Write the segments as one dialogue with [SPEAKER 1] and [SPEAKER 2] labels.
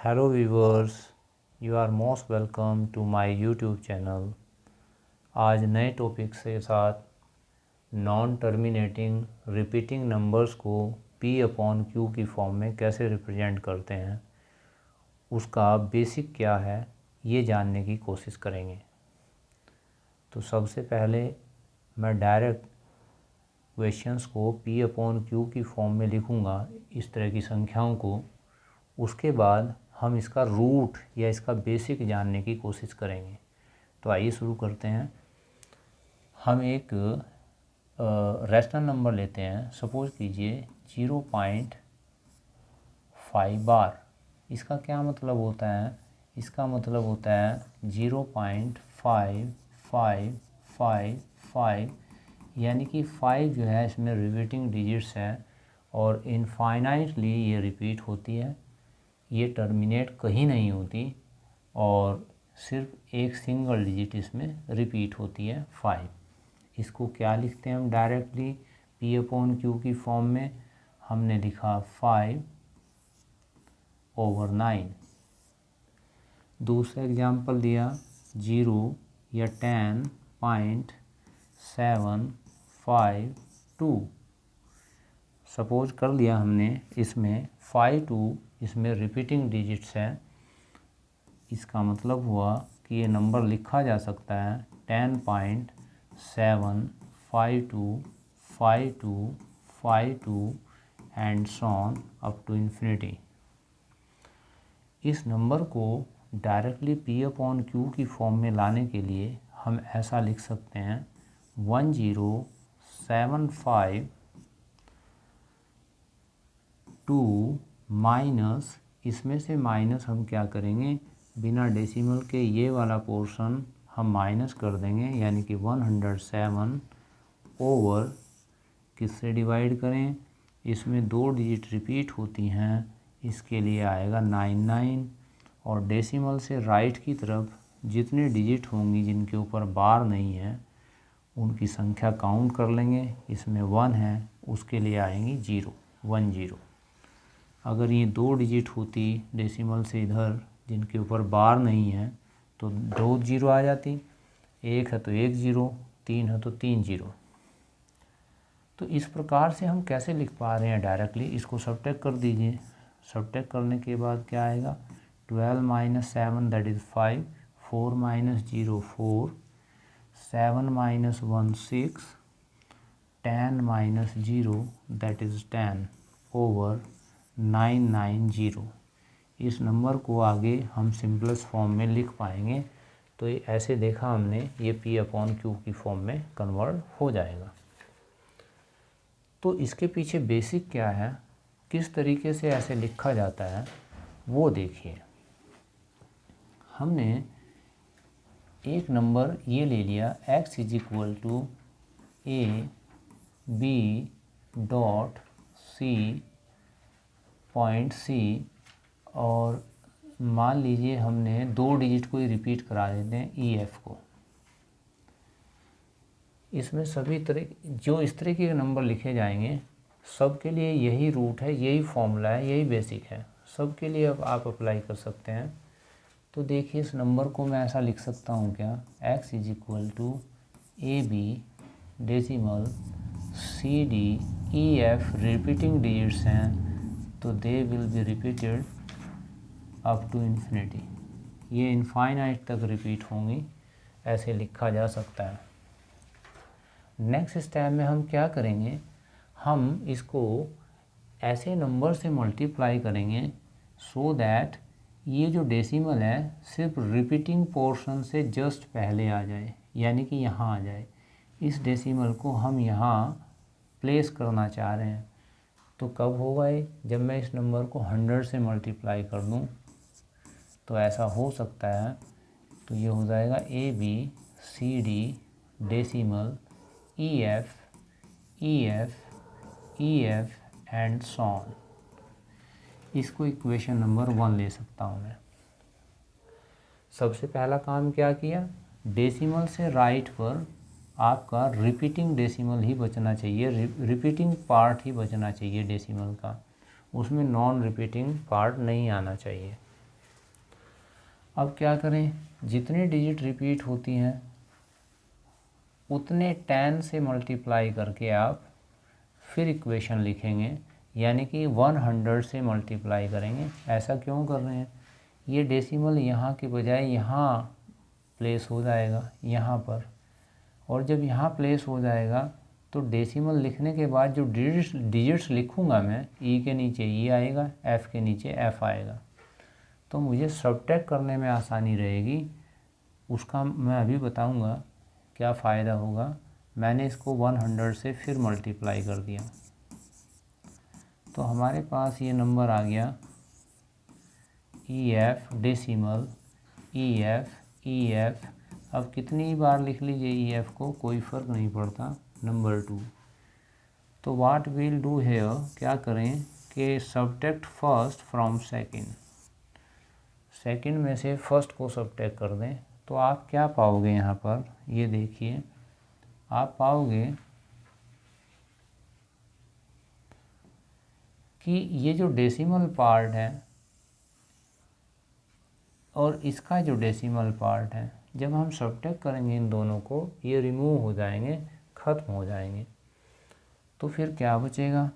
[SPEAKER 1] Hello viewers, you are most welcome to my YouTube channel। आज नए topic के साथ नॉन टर्मिनेटिंग रिपीटिंग नंबर्स को P/Q की फॉर्म में कैसे रिप्रेजेंट करते हैं, उसका बेसिक क्या है ये जानने की कोशिश करेंगे। तो सबसे पहले मैं डायरेक्ट क्वेश्चंस को P/Q की फॉर्म में लिखूँगा, इस तरह की संख्याओं को। उसके बाद हम इसका रूट या इसका बेसिक जानने की कोशिश करेंगे। तो आइए शुरू करते हैं। हम एक रैशनल नंबर लेते हैं, सपोज कीजिए 0.5 बार। इसका क्या मतलब होता है? इसका मतलब होता है 0.5555, यानी कि 5 जो है इसमें रिपीटिंग डिजिट्स है और इनफाइनाइटली ये रिपीट होती है। ये टर्मिनेट कहीं नहीं होती और सिर्फ एक सिंगल डिजिट इसमें रिपीट होती है, 5। इसको क्या लिखते हैं हम डायरेक्टली P/Q की फॉर्म में? हमने लिखा 5/9। दूसरा एग्जांपल दिया 0 या 10.752। सपोज कर लिया हमने, इसमें 52 इसमें रिपीटिंग डिजिट्स है। इसका मतलब हुआ कि ये नंबर लिखा जा सकता है 10.7525252 and so on up to infinity. इस नंबर को डायरेक्टली P/Q की फॉर्म में लाने के लिए हम ऐसा लिख सकते हैं 1075 माइनस, इसमें से माइनस हम क्या करेंगे, बिना डेसिमल के ये वाला पोर्शन हम माइनस कर देंगे, यानी कि 107 ओवर किससे डिवाइड करें? इसमें 2 डिजिट रिपीट होती हैं, इसके लिए आएगा 99। और डेसिमल से राइट की तरफ जितने डिजिट होंगी जिनके ऊपर बार नहीं है उनकी संख्या काउंट कर लेंगे। इसमें 1 है, उसके लिए आएंगी 0, 10। अगर ये 2 डिजिट होती डेसिमल से इधर जिनके ऊपर बार नहीं है तो 2 0 आ जाती, 1 है तो 1 0, 3 है तो 3 0। तो इस प्रकार से हम कैसे लिख पा रहे हैं डायरेक्टली? इसको सबट्रैक्ट कर दीजिए। सबट्रैक्ट करने के बाद क्या आएगा? 12 - 7 that is 5, 4 - 0 4, 7 - 1 6, 10 - 0 that is 10 over 990। इस नंबर को आगे हम सिंपलेस्ट फॉर्म में लिख पाएंगे। तो ये ऐसे देखा हमने, ये P/Q की फॉर्म में कन्वर्ट हो जाएगा। तो इसके पीछे बेसिक क्या है, किस तरीके से ऐसे लिखा जाता है वो देखिए। हमने एक नंबर ये ले लिया x = a b dot c point C, और मान लीजिए हमने 2 डिजिट को ही रिपीट करा देते हैं EF को। इसमें सभी तरह जो इस तरह के नंबर लिखे जाएंगे सब के लिए यही रूट है, यही फॉर्मूला है, यही बेसिक है, सब के लिए अब आप अप्लाई कर सकते हैं। तो देखिए इस नंबर को मैं ऐसा लिख सकता हूँ क्या, x = AB decimal CD EF repeating digits हैं तो they will be repeated up to infinity. ये इनफाइनाइट तक रिपीट होंगी, ऐसे लिखा जा सकता है। नेक्स्ट स्टेप में हम क्या करेंगे, हम इसको ऐसे नंबर से मल्टीप्लाई करेंगे सो दैट ये जो डेसिमल है सिर्फ रिपीटिंग पोर्शन से जस्ट पहले आ जाए, यानी कि यहाँ आ जाए। इस डेसिमल को हम यहाँ प्लेस करना चाह रहे हैं। तो कब होगा ये? जब मैं इस नंबर को 100 से मल्टीप्लाई कर दूँ तो ऐसा हो सकता है। तो ये हो जाएगा ABCD decimal EF and so on. इसको इक्वेशन नंबर 1 ले सकता हूँ मैं। सबसे पहला काम क्या किया, डेसिमल से राइट पर आपका रिपीटिंग डेसिमल ही बचना चाहिए, रिपीटिंग पार्ट ही बचना चाहिए डेसिमल का, उसमें नॉन रिपीटिंग पार्ट नहीं आना चाहिए। अब क्या करें, जितनी डिजिट रिपीट होती हैं उतने 10 से मल्टीप्लाई करके आप फिर इक्वेशन लिखेंगे, यानी कि 100 से मल्टीप्लाई करेंगे। ऐसा क्यों कर रहे हैं, ये डेसिमल यहाँ के बजाय यहाँ प्लेस हो जाएगा यहाँ पर, और जब यहाँ प्लेस हो जाएगा तो डेसिमल लिखने के बाद जो डिजिट्स लिखूँगा मैं, ई के नीचे ई आएगा, एफ़ के नीचे एफ़ आएगा, तो मुझे सब्ट्रैक्ट करने में आसानी रहेगी। उसका मैं अभी बताऊँगा क्या फ़ायदा होगा। मैंने इसको 100 से फिर मल्टीप्लाई कर दिया, तो हमारे पास ये नंबर आ गया E F decimal E F. अब कितनी बार लिख लीजिए ई एफ़ को, कोई फ़र्क नहीं पड़ता। नंबर 2, तो व्हाट विल डू हेयर, क्या करें कि subtract first from second, second में से फर्स्ट को सब्ट्रैक्ट कर दें। तो आप क्या पाओगे यहाँ पर, ये देखिए, आप पाओगे कि ये जो डेसिमल पार्ट है और इसका जो डेसिमल पार्ट है, जब हम सब्ट्रैक्ट करेंगे इन दोनों को, ये रिमूव हो जाएंगे, ख़त्म हो जाएंगे। तो फिर क्या बचेगा,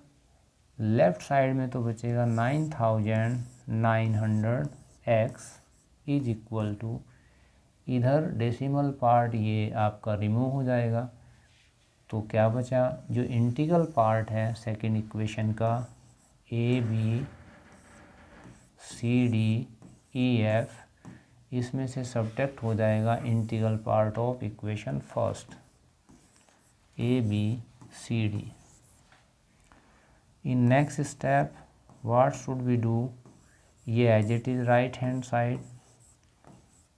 [SPEAKER 1] लेफ़्ट साइड में तो बचेगा 9900 x इज इक्वल टू, इधर डेसिमल पार्ट ये आपका रिमूव हो जाएगा, तो क्या बचा, जो इंटीग्रल पार्ट है सेकंड इक्वेशन का, A B C D E F, इसमें से सब्ट्रैक्ट हो जाएगा integral part of equation first, A B C D. In next step what should we do, ये as it is right hand side,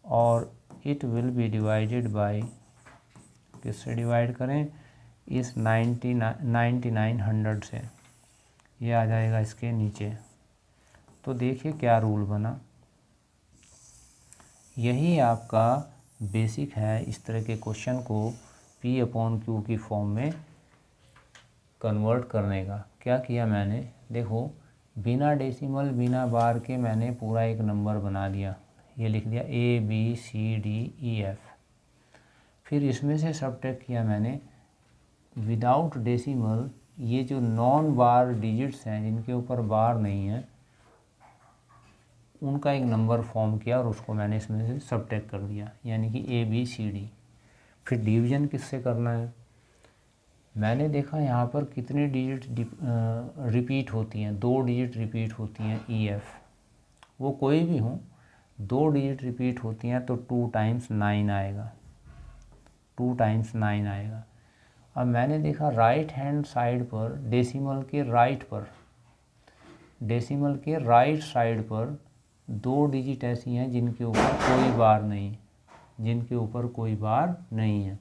[SPEAKER 1] और it will be divided by, किससे divide करें, इस 9900 से, ये आ जाएगा इसके नीचे। तो देखिए क्या रूल बना, यही आपका बेसिक है इस तरह के क्वेश्चन को P/Q की फॉर्म में कन्वर्ट करने का। क्या किया मैंने, देखो, बिना डेसिमल बिना बार के मैंने पूरा एक नंबर बना दिया, ये लिख दिया A B C D E F। फिर इसमें से सब्ट्रैक्ट किया मैंने विदाउट डेसिमल, ये जो नॉन बार डिजिट्स हैं जिनके ऊपर बार नहीं है, उनका एक नंबर फॉर्म किया और उसको मैंने इसमें से सब्ट्रैक्ट कर दिया, यानी कि A B C D। फिर डिवीज़न किससे करना है, मैंने देखा यहाँ पर कितनी डिजिट रिपीट होती हैं, 2 डिजिट रिपीट होती हैं ई एफ़, वो कोई भी हो, 2 डिजिट रिपीट होती हैं, तो 2 टाइम्स 9 आएगा, 2 टाइम्स 9 आएगा। अब मैंने देखा राइट हैंड साइड पर, डेसिमल के राइट पर, डेसिमल के राइट साइड पर 2 डिजिट ऐसी हैं जिनके ऊपर कोई बार नहीं, जिनके ऊपर कोई बार नहीं है।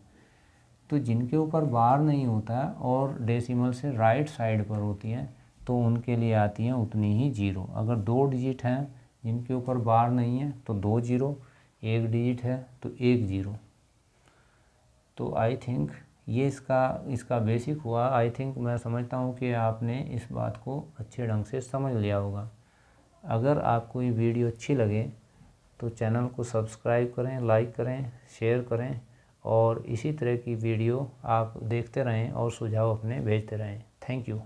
[SPEAKER 1] तो जिनके ऊपर बार नहीं होता और डेसिमल से राइट साइड पर होती हैं, तो उनके लिए आती हैं उतनी ही जीरो। अगर 2 डिजिट हैं जिनके ऊपर बार नहीं है तो 2 जीरो, 1 डिजिट है तो 1 जीरो। तो आई थिंक ये इसका बेसिक हुआ। आई थिंक मैं समझता हूँ कि आपने इस बात को अच्छे ढंग से समझ लिया होगा। अगर आपको ये वीडियो अच्छी लगे तो चैनल को सब्सक्राइब करें, लाइक करें, शेयर करें, और इसी तरह की वीडियो आप देखते रहें और सुझाव अपने भेजते रहें। Thank you.